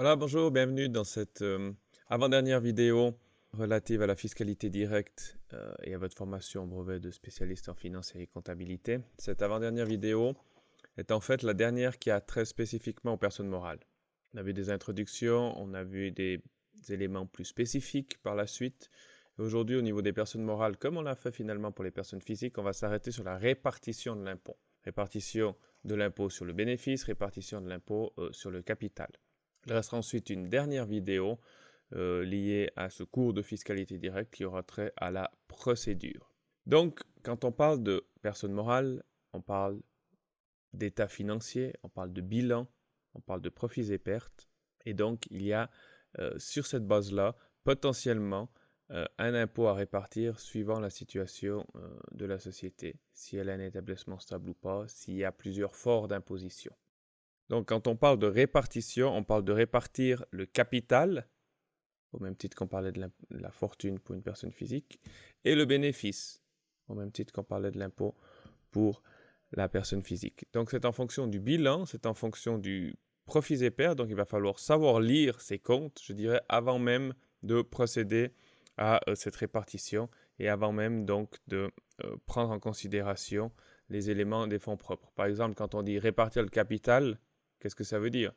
Voilà, bonjour, bienvenue dans cette avant-dernière vidéo relative à la fiscalité directe et à votre formation au brevet de spécialiste en finance et comptabilité. Cette avant-dernière vidéo est en fait la dernière qui a trait spécifiquement aux personnes morales. On a vu des introductions, on a vu des éléments plus spécifiques par la suite. Et aujourd'hui, au niveau des personnes morales, comme on l'a fait finalement pour les personnes physiques, on va s'arrêter sur la répartition de l'impôt. Répartition de l'impôt sur le bénéfice, répartition de l'impôt sur le capital. Il restera ensuite une dernière vidéo liée à ce cours de fiscalité directe qui aura trait à la procédure. Donc, quand on parle de personne morale, on parle d'état financier, on parle de bilan, on parle de profits et pertes. Et donc, il y a sur cette base-là, potentiellement, un impôt à répartir suivant la situation de la société, si elle a un établissement stable ou pas, s'il y a plusieurs forts d'imposition. Donc, quand on parle de répartition, on parle de répartir le capital, au même titre qu'on parlait de la fortune pour une personne physique, et le bénéfice, au même titre qu'on parlait de l'impôt pour la personne physique. Donc, c'est en fonction du bilan, c'est en fonction du profits et pertes, donc il va falloir savoir lire ces comptes, je dirais, avant même de procéder à cette répartition et avant même donc de prendre en considération les éléments des fonds propres. Par exemple, quand on dit répartir le capital, qu'est-ce que ça veut dire?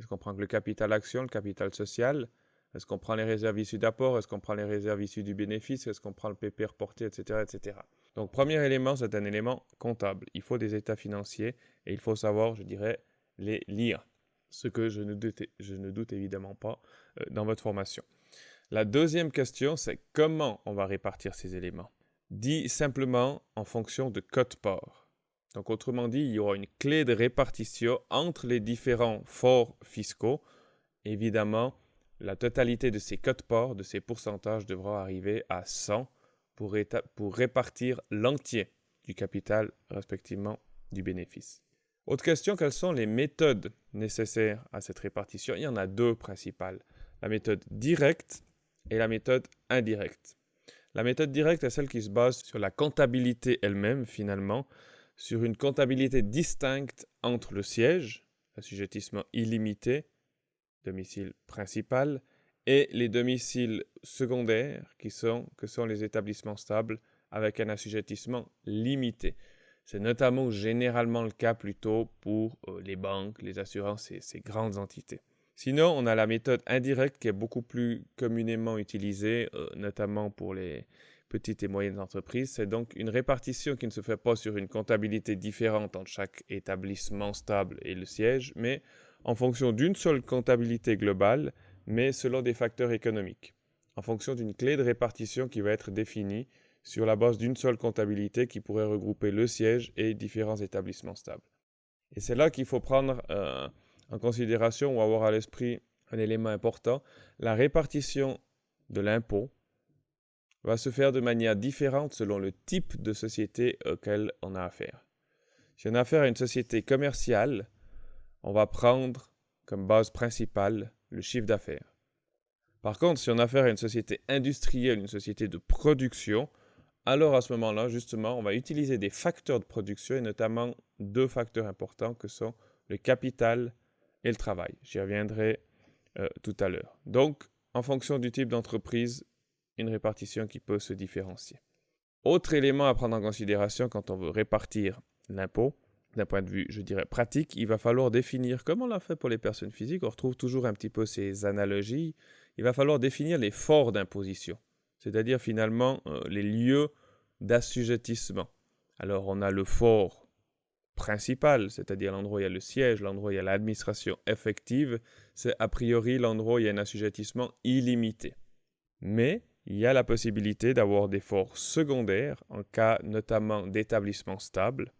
Est-ce qu'on prend que le capital action, le capital social? Est-ce qu'on prend les réserves issues d'apport? Est-ce qu'on prend les réserves issues du bénéfice? Est-ce qu'on prend le PP reporté, etc., etc. Donc, premier élément, c'est un élément comptable. Il faut des états financiers et il faut savoir, je dirais, les lire. Ce que je ne doute évidemment pas dans votre formation. La deuxième question, c'est comment on va répartir ces éléments? Dit simplement en fonction de quote-part. Donc, autrement dit, il y aura une clé de répartition entre les différents forts fiscaux. Évidemment, la totalité de ces quote-parts, de ces pourcentages, devra arriver à 100 pour répartir l'entier du capital, respectivement du bénéfice. Autre question, quelles sont les méthodes nécessaires à cette répartition? Il y en a deux principales, la méthode directe et la méthode indirecte. La méthode directe est celle qui se base sur la comptabilité elle-même, finalement, sur une comptabilité distincte entre le siège, assujettissement illimité, domicile principal, et les domiciles secondaires, que sont les établissements stables, avec un assujettissement limité. C'est notamment généralement le cas plutôt pour les banques, les assurances et ces grandes entités. Sinon, on a la méthode indirecte qui est beaucoup plus communément utilisée, notamment pour les petites et moyennes entreprises. C'est donc une répartition qui ne se fait pas sur une comptabilité différente entre chaque établissement stable et le siège, mais en fonction d'une seule comptabilité globale, mais selon des facteurs économiques, en fonction d'une clé de répartition qui va être définie sur la base d'une seule comptabilité qui pourrait regrouper le siège et différents établissements stables. Et c'est là qu'il faut prendre en considération ou avoir à l'esprit un élément important. La répartition de l'impôt va se faire de manière différente selon le type de société auquel on a affaire. Si on a affaire à une société commerciale, on va prendre comme base principale le chiffre d'affaires. Par contre, si on a affaire à une société industrielle, une société de production, alors à ce moment-là, justement, on va utiliser des facteurs de production et notamment deux facteurs importants que sont le capital et le travail. J'y reviendrai tout à l'heure. Donc, en fonction du type d'entreprise, une répartition qui peut se différencier. Autre élément à prendre en considération quand on veut répartir l'impôt, d'un point de vue, je dirais, pratique, il va falloir définir, comme on l'a fait pour les personnes physiques, on retrouve toujours un petit peu ces analogies, il va falloir définir les forts d'imposition, c'est-à-dire finalement les lieux d'assujettissement. Alors on a le fort principal, c'est-à-dire l'endroit où il y a le siège, l'endroit où il y a l'administration effective, c'est a priori l'endroit où il y a un assujettissement illimité. Mais il y a la possibilité d'avoir des forts secondaires en cas notamment d'établissement stable.